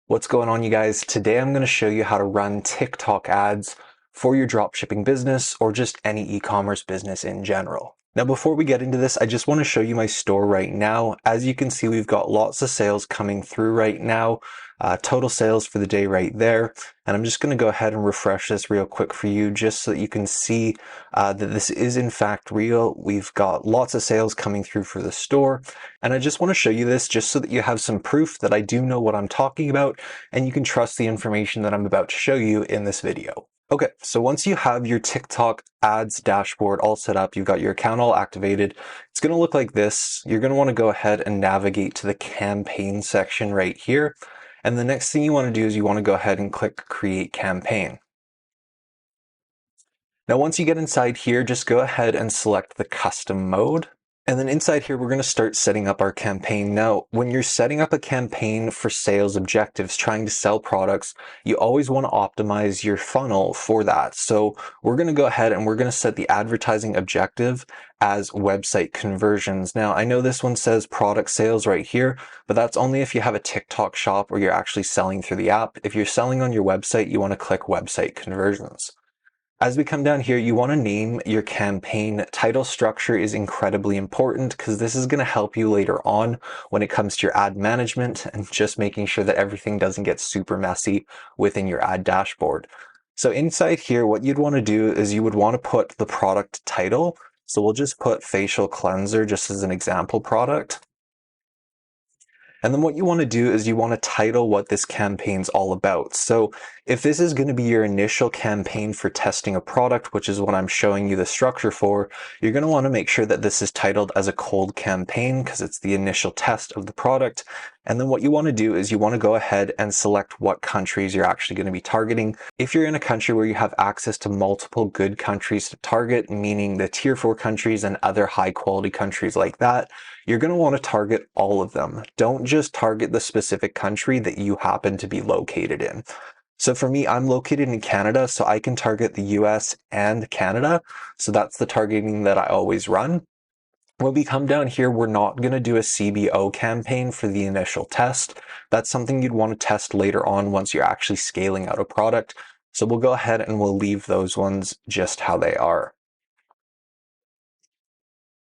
What's going on, you guys? Today I'm going to show you how to run TikTok ads for your dropshipping business or just any e-commerce business in general. Now, before we get into this, I just want to show you my store right now. As you can see, we've got lots of sales coming through right now. Total sales for the day right there. And I'm just going to go ahead and refresh this real quick for you just so that you can see that this is in fact real. We've got lots of sales coming through for the store. And I just want to show you this just so that you have some proof that I do know what I'm talking about and you can trust the information that I'm about to show you in this video. Okay, so once you have your TikTok ads dashboard all set up, you've got your account all activated, it's going to look like this. You're going to want to go ahead and navigate to the campaign section right here. And the next thing you want to do is you want to go ahead and click Create Campaign. Now, once you get inside here, just go ahead and select the custom mode. And then inside here, we're going to start setting up our campaign. Now, when you're setting up a campaign for sales objectives, trying to sell products, you always want to optimize your funnel for that. So we're going to go ahead and we're going to set the advertising objective as website conversions. Now, I know this one says product sales right here, but that's only if you have a TikTok shop or you're actually selling through the app. If you're selling on your website, you want to click website conversions. As we come down here, you want to name your campaign. Title structure is incredibly important because this is going to help you later on when it comes to your ad management and just making sure that everything doesn't get super messy within your ad dashboard. So inside here, what you'd want to do is you would want to put the product title. So we'll just put facial cleanser just as an example product. And then what you want to do is you want to title what this campaign's all about. So if this is going to be your initial campaign for testing a product, which is what I'm showing you the structure for, you're going to want to make sure that this is titled as a cold campaign because it's the initial test of the product. And then what you want to do is you want to go ahead and select what countries you're actually going to be targeting. If you're in a country where you have access to multiple good countries to target, meaning the tier 4 countries and other high quality countries like that, you're going to want to target all of them. Don't just target the specific country that you happen to be located in. So for me, I'm located in Canada, so I can target the US and Canada. So that's the targeting that I always run. When we come down here, we're not going to do a CBO campaign for the initial test. That's something you'd want to test later on once you're actually scaling out a product. So we'll go ahead and we'll leave those ones just how they are.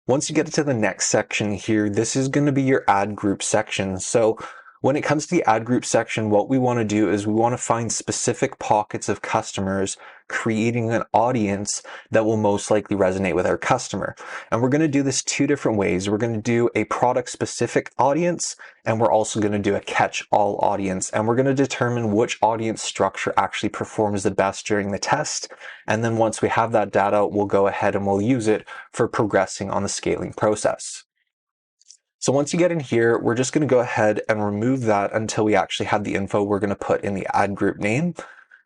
Once you get to the next section here, this is going to be your ad group section. So when it comes to the ad group section, what we want to do is we want to find specific pockets of customers, creating an audience that will most likely resonate with our customer. And we're going to do this two different ways. We're going to do a product specific audience, and we're also going to do a catch-all audience. And we're going to determine which audience structure actually performs the best during the test. And then once we have that data, we'll go ahead and we'll use it for progressing on the scaling process. So once you get in here, we're just going to go ahead and remove that until we actually have the info we're going to put in the ad group name.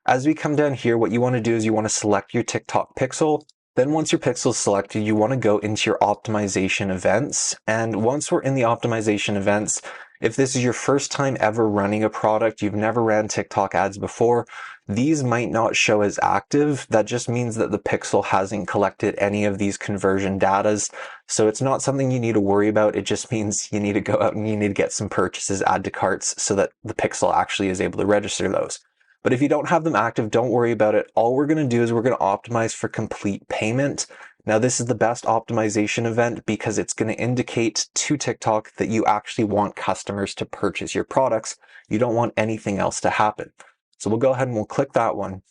As we come down here, what you want to do is you want to select your TikTok pixel. Then once your pixel is selected, you want to go into your optimization events. And once we're in the optimization events, if this is your first time ever running a product, you've never ran TikTok ads before, these might not show as active. That just means that the pixel hasn't collected any of these conversion datas. So it's not something you need to worry about. It just means you need to go out and you need to get some purchases, add to carts so that the pixel actually is able to register those. But if you don't have them active, don't worry about it. All we're going to do is we're going to optimize for complete payment. Now, this is the best optimization event because it's going to indicate to TikTok that you actually want customers to purchase your products. You don't want anything else to happen. So we'll go ahead and we'll click that one.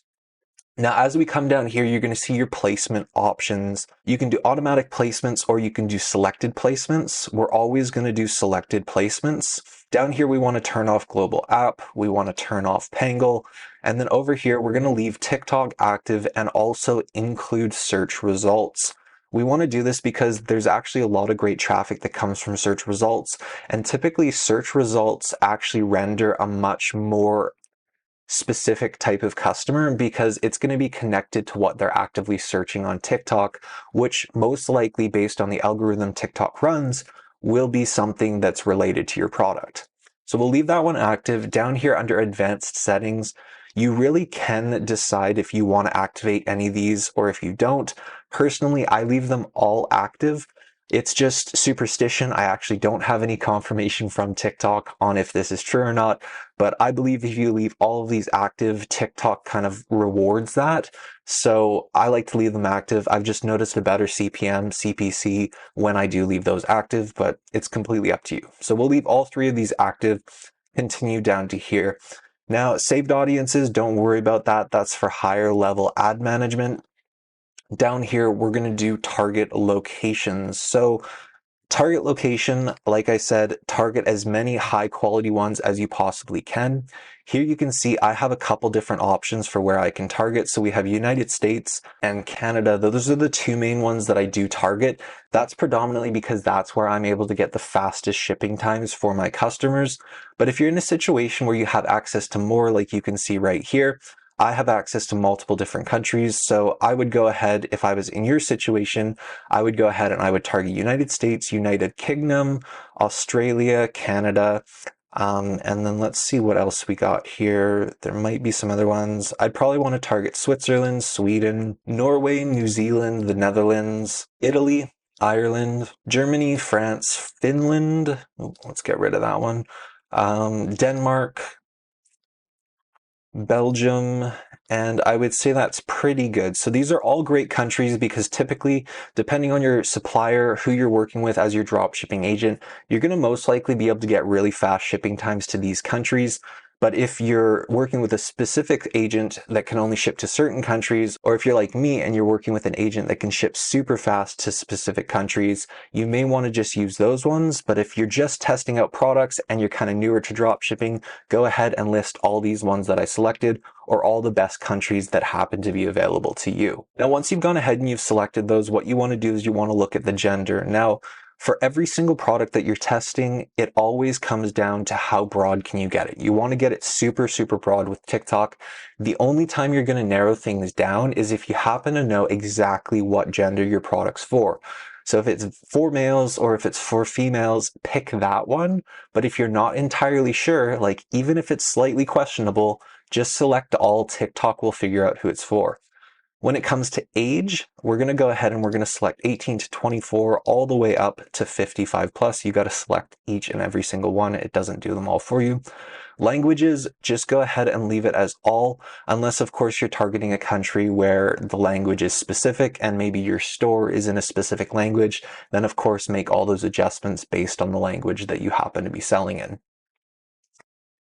Now, as we come down here, you're going to see your placement options. You can do automatic placements or you can do selected placements. We're always going to do selected placements. Down here, we want to turn off global app. We want to turn off Pangle. And then over here, we're going to leave TikTok active and also include search results. We want to do this because there's actually a lot of great traffic that comes from search results. And typically search results actually render a much more specific type of customer because it's going to be connected to what they're actively searching on TikTok, which most likely based on the algorithm TikTok runs will be something that's related to your product. So we'll leave that one active. Down here under advanced settings, you really can decide if you want to activate any of these or if you don't. Personally, I leave them all active. It's just superstition. I actually don't have any confirmation from TikTok on if this is true or not, but I believe if you leave all of these active, TikTok kind of rewards that. So I like to leave them active. I've just noticed a better CPM, CPC when I do leave those active, but it's completely up to you. So we'll leave all three of these active, continue down to here. Now, saved audiences, don't worry about that. That's for higher level ad management. Down here, we're going to do target locations. So target location, like I said, target as many high quality ones as you possibly can. Here you can see I have a couple different options for where I can target. So we have United States and Canada. Those are the two main ones that I do target. That's predominantly because that's where I'm able to get the fastest shipping times for my customers. But if you're in a situation where you have access to more, like you can see right here, I have access to multiple different countries. So I would go ahead, if I was in your situation, I would go ahead and I would target United States, United Kingdom, Australia, Canada, and then let's see what else we got here. There might be some other ones. I'd probably want to target Switzerland, Sweden, Norway, New Zealand, the Netherlands, Italy, Ireland, Germany, France, Finland. Oh, let's get rid of that one. Denmark, Belgium, and I would say that's pretty good. So these are all great countries because typically, depending on your supplier, who you're working with as your dropshipping agent, you're going to most likely be able to get really fast shipping times to these countries. But if you're working with a specific agent that can only ship to certain countries, or if you're like me and you're working with an agent that can ship super fast to specific countries, you may want to just use those ones. But if you're just testing out products and you're kind of newer to drop shipping, go ahead and list all these ones that I selected or all the best countries that happen to be available to you. Now, once you've gone ahead and you've selected those, what you want to do is you want to look at the gender. Now, for every single product that you're testing, it always comes down to how broad can you get it. You want to get it super, super broad with TikTok. The only time you're going to narrow things down is if you happen to know exactly what gender your product's for. So if it's for males or if it's for females, pick that one. But if you're not entirely sure, like even if it's slightly questionable, just select all. TikTok will figure out who it's for. When it comes to age, we're going to go ahead and we're going to select 18 to 24 all the way up to 55 plus. You got to select each and every single one. It doesn't do them all for you. Languages, just go ahead and leave it as all, unless of course you're targeting a country where the language is specific and maybe your store is in a specific language, then of course make all those adjustments based on the language that you happen to be selling in.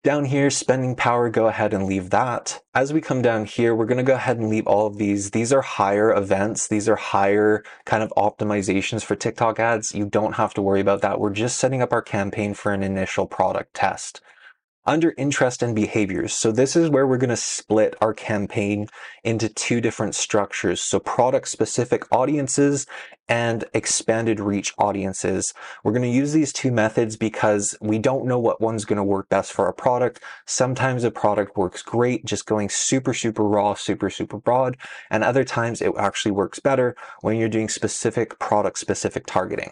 Down here, spending power, go ahead and leave that. As we come down here, we're going to go ahead and leave all of these. These are higher events. These are higher kind of optimizations for TikTok ads. You don't have to worry about that. We're just setting up our campaign for an initial product test. Under interest and behaviors. So this is where we're going to split our campaign into two different structures. So product specific audiences and expanded reach audiences. We're going to use these two methods because we don't know what one's going to work best for our product. Sometimes a product works great just going super, super raw, super, super broad. And other times it actually works better when you're doing specific product specific targeting.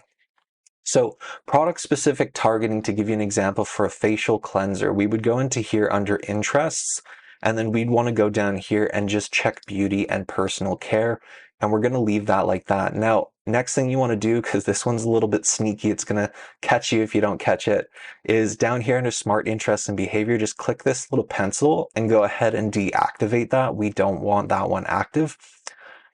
So product specific targeting, to give you an example for a facial cleanser, we would go into here under interests, and then we'd want to go down here and just check beauty and personal care. And we're going to leave that like that. Now, next thing you want to do, because this one's a little bit sneaky, it's going to catch you if you don't catch it, is down here under smart interests and behavior, just click this little pencil and go ahead and deactivate that. We don't want that one active.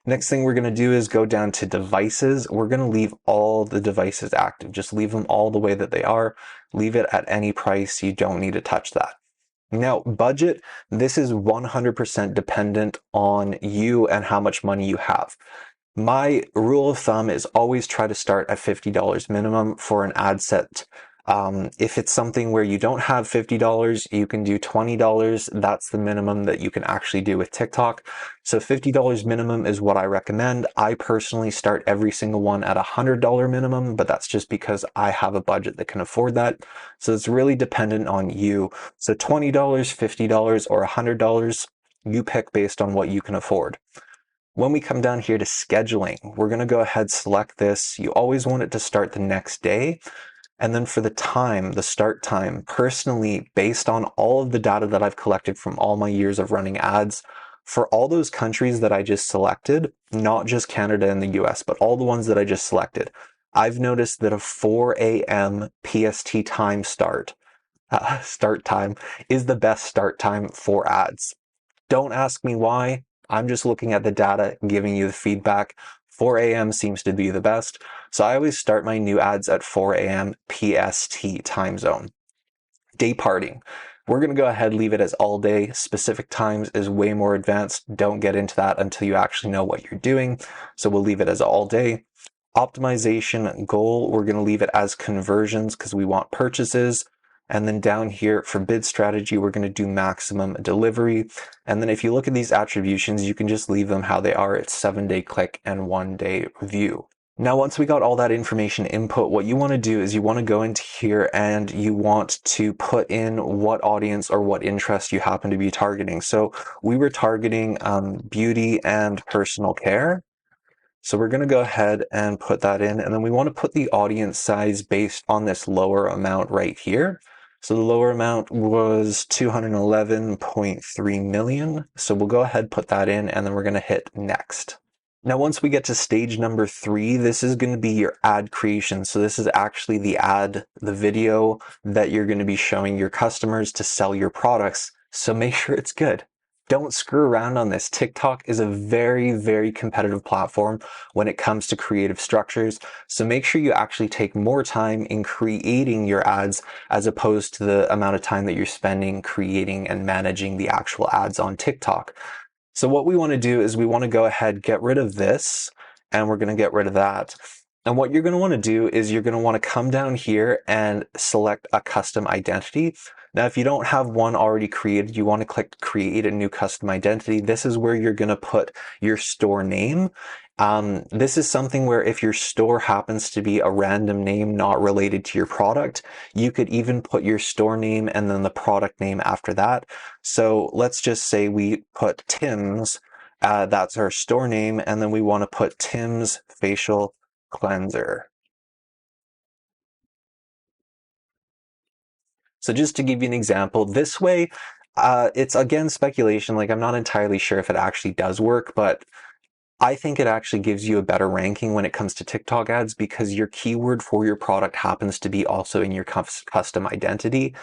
Next thing we're going to do is go down to devices. We're going to leave all the devices active. Just leave them all the way that they are. Leave it at any price. You don't need to touch that. Now, budget, this is 100% dependent on you and how much money you have. My rule of thumb is always try to start at $50 minimum for an ad set. If it's something where you don't have $50, you can do $20. That's the minimum that you can actually do with TikTok. So $50 minimum is what I recommend. I personally start every single one at $100 minimum, but that's just because I have a budget that can afford that. So it's really dependent on you. So $20, $50, or $100, you pick based on what you can afford. When we come down here to scheduling, we're going to go ahead, select this. You always want it to start the next day. And then for the time, the start time, personally, based on all of the data that I've collected from all my years of running ads, for all those countries that I just selected, not just Canada and the US, but all the ones that I just selected, I've noticed that a 4 a.m. PST time start time is the best start time for ads. Don't ask me why. I'm just looking at the data, giving you the feedback. 4 a.m. seems to be the best. So I always start my new ads at 4 a.m. PST time zone. Day parting. We're going to go ahead, leave it as all day. Specific times is way more advanced. Don't get into that until you actually know what you're doing. So we'll leave it as all day. Optimization goal, we're going to leave it as conversions because we want purchases. And then down here for bid strategy, we're going to do maximum delivery. And then if you look at these attributions, you can just leave them how they are. It's 7-day click and 1-day view. Now, once we got all that information input, what you want to do is you want to go into here and you want to put in what audience or what interest you happen to be targeting. So we were targeting beauty and personal care. So we're going to go ahead and put that in, and then we want to put the audience size based on this lower amount right here. So the lower amount was 211.3 million. So we'll go ahead, put that in, and then we're going to hit next. Now, once we get to stage number 3, this is going to be your ad creation. So this is actually the ad, the video that you're going to be showing your customers to sell your products. So make sure it's good. Don't screw around on this. TikTok is a very, very competitive platform when it comes to creative structures. So make sure you actually take more time in creating your ads as opposed to the amount of time that you're spending creating and managing the actual ads on TikTok. So what we want to do is we want to go ahead, get rid of this, and we're going to get rid of that. And what you're going to want to do is you're going to want to come down here and select a custom identity. Now, if you don't have one already created, you want to click create a new custom identity. This is where you're going to put your store name. This is something where if your store happens to be a random name not related to your product, you could even put your store name and then the product name after that. So let's just say we put Tim's, that's our store name, and then we want to put Tim's facial cleanser. So just to give you an example, this way, it's again speculation. Like I'm not entirely sure if it actually does work, but I think it actually gives you a better ranking when it comes to TikTok ads because your keyword for your product happens to be also in your custom identity.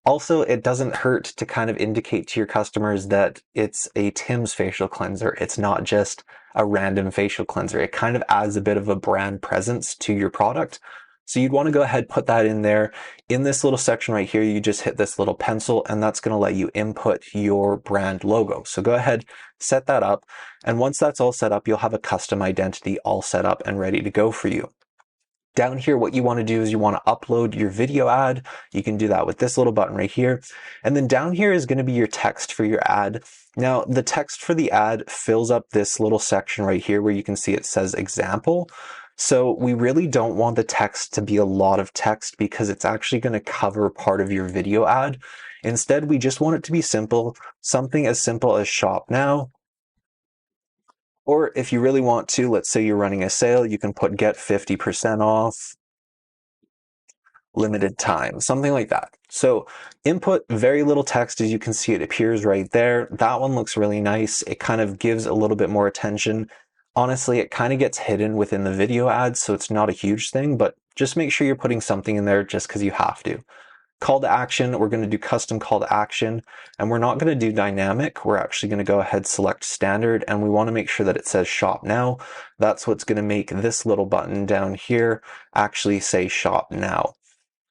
Also, it doesn't hurt to kind of indicate to your customers that it's a Tim's facial cleanser. It's not just a random facial cleanser. It kind of adds a bit of a brand presence to your product. So you'd want to go ahead, put that in there. In this little section right here, you just hit this little pencil and that's going to let you input your brand logo. So go ahead, set that up. And once that's all set up, you'll have a custom identity all set up and ready to go for you. Down here, what you want to do is you want to upload your video ad. You can do that with this little button right here. And then down here is going to be your text for your ad. Now, the text for the ad fills up this little section right here where you can see it says example. So we really don't want the text to be a lot of text because it's actually going to cover part of your video ad. Instead, we just want it to be simple, something as simple as shop now. Or if you really want to, let's say you're running a sale, you can put get 50% off, limited time, something like that. So input very little text. As you can see, it appears right there. That one looks really nice. It kind of gives a little bit more attention. Honestly, it kind of gets hidden within the video ads, so it's not a huge thing, but just make sure you're putting something in there just because you have to. Call to action, we're going to do custom call to action, and we're not going to do dynamic. We're actually going to go ahead, select standard, and we want to make sure that it says shop now. That's what's going to make this little button down here actually say shop now.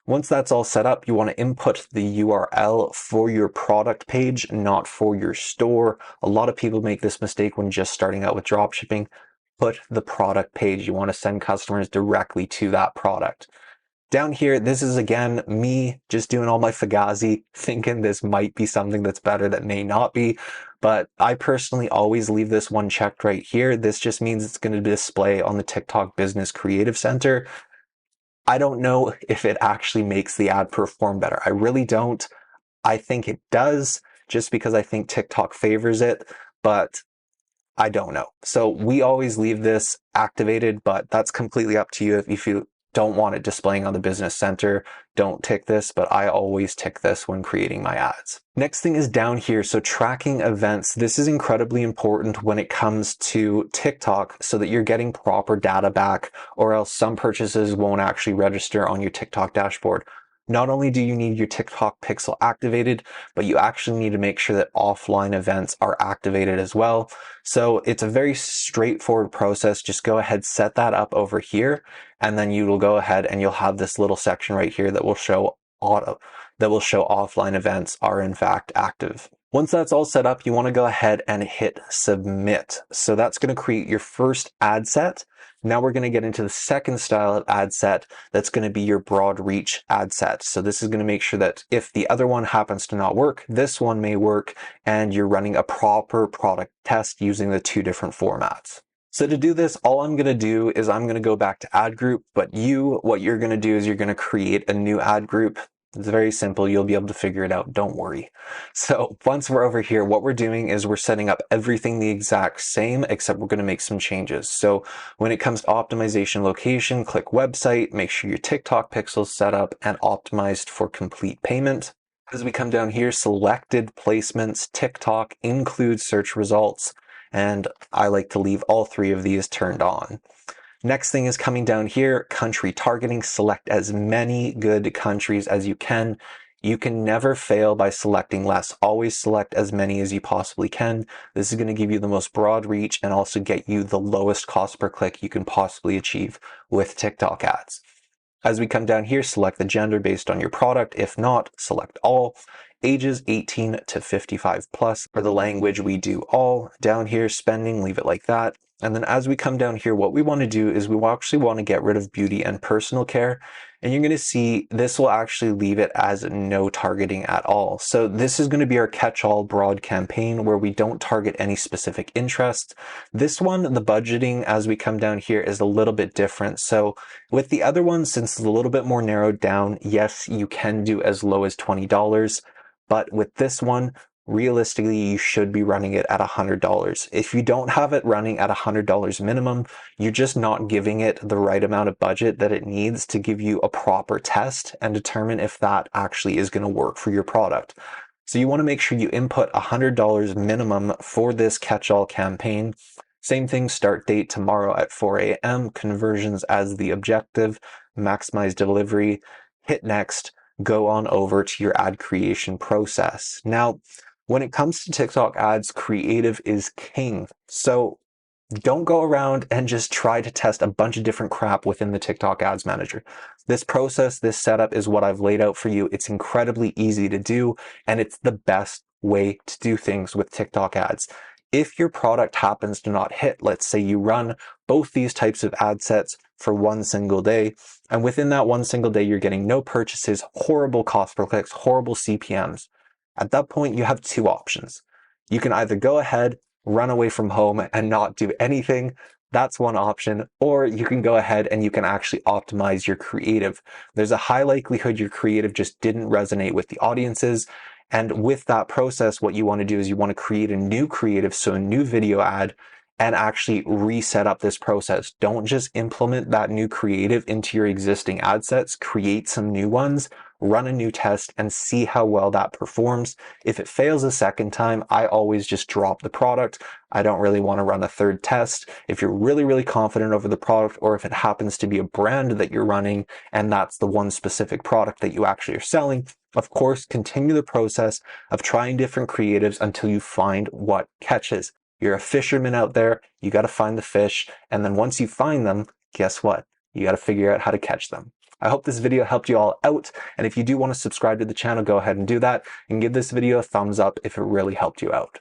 Once that's all set up, you want to input the URL for your product page, not for your store. A lot of people make this mistake when just starting out with dropshipping. Put the product page. You want to send customers directly to that product. Down here, this is again me just doing all my fugazi, thinking this might be something that's better that may not be, but I personally always leave this one checked right here. This just means it's going to display on the TikTok Business Creative Center. I don't know if it actually makes the ad perform better. I really don't. I think it does just because I think TikTok favors it, but I don't know. So we always leave this activated, but that's completely up to you if you don't want it displaying on the business center, don't tick this, but I always tick this when creating my ads. Next thing is down here. So tracking events. This is incredibly important when it comes to TikTok so that you're getting proper data back, or else some purchases won't actually register on your TikTok dashboard. Not only do you need your TikTok pixel activated, but you actually need to make sure that offline events are activated as well. So it's a very straightforward process. Just go ahead, set that up over here, and then you will go ahead and you'll have this little section right here that will show offline events are in fact active. Once that's all set up, you want to go ahead and hit submit. So that's going to create your first ad set. Now we're going to get into the second style of ad set. That's going to be your broad reach ad set. So this is going to make sure that if the other one happens to not work, this one may work, and you're running a proper product test using the two different formats. So to do this, all I'm going to do is I'm going to go back to ad group, but what you're going to do is you're going to create a new ad group. It's very simple. You'll be able to figure it out. Don't worry. So once we're over here, what we're doing is we're setting up everything the exact same, except we're going to make some changes. So when it comes to optimization location, click website, make sure your TikTok pixel's set up and optimized for complete payment. As we come down here, selected placements, TikTok, include search results, and I like to leave all three of these turned on. Next thing is coming down here, country targeting. Select as many good countries as you can. You can never fail by selecting less. Always select as many as you possibly can. This is going to give you the most broad reach and also get you the lowest cost per click you can possibly achieve with TikTok ads. As we come down here, select the gender based on your product. If not, select all. Ages 18 to 55 plus. For the language, we do all. Down here, spending, leave it like that. And then as we come down here, what we want to do is we actually want to get rid of beauty and personal care. And you're going to see this will actually leave it as no targeting at all. So this is going to be our catch-all broad campaign where we don't target any specific interests. This one, the budgeting, as we come down here, is a little bit different. So with the other one, since it's a little bit more narrowed down, yes, you can do as low as $20. But with this one, realistically, you should be running it at $100. If you don't have it running at $100 minimum, you're just not giving it the right amount of budget that it needs to give you a proper test and determine if that actually is going to work for your product. So you want to make sure you input $100 minimum for this catch-all campaign. Same thing, start date tomorrow at 4 a.m., conversions as the objective, maximize delivery, hit next, go on over to your ad creation process. Now, when it comes to TikTok ads, creative is king. So don't go around and just try to test a bunch of different crap within the TikTok ads manager. This process, this setup is what I've laid out for you. It's incredibly easy to do, and it's the best way to do things with TikTok ads. If your product happens to not hit, let's say you run both these types of ad sets for one single day, and within that one single day, you're getting no purchases, horrible cost per clicks, horrible CPMs. At that point, you have two options. You can either go ahead, run away from home and not do anything. That's one option. Or you can go ahead and you can actually optimize your creative. There's a high likelihood your creative just didn't resonate with the audiences. And with that process, what you want to do is you want to create a new creative, so a new video ad, and actually reset up this process. Don't just implement that new creative into your existing ad sets. Create some new ones, run a new test, and see how well that performs. If it fails a second time, I always just drop the product. I don't really want to run a third test. If you're really, really confident over the product, or if it happens to be a brand that you're running and that's the one specific product that you actually are selling, of course, continue the process of trying different creatives until you find what catches. You're a fisherman out there. You got to find the fish. And then once you find them, guess what? You got to figure out how to catch them. I hope this video helped you all out. And if you do want to subscribe to the channel, go ahead and do that and give this video a thumbs up if it really helped you out.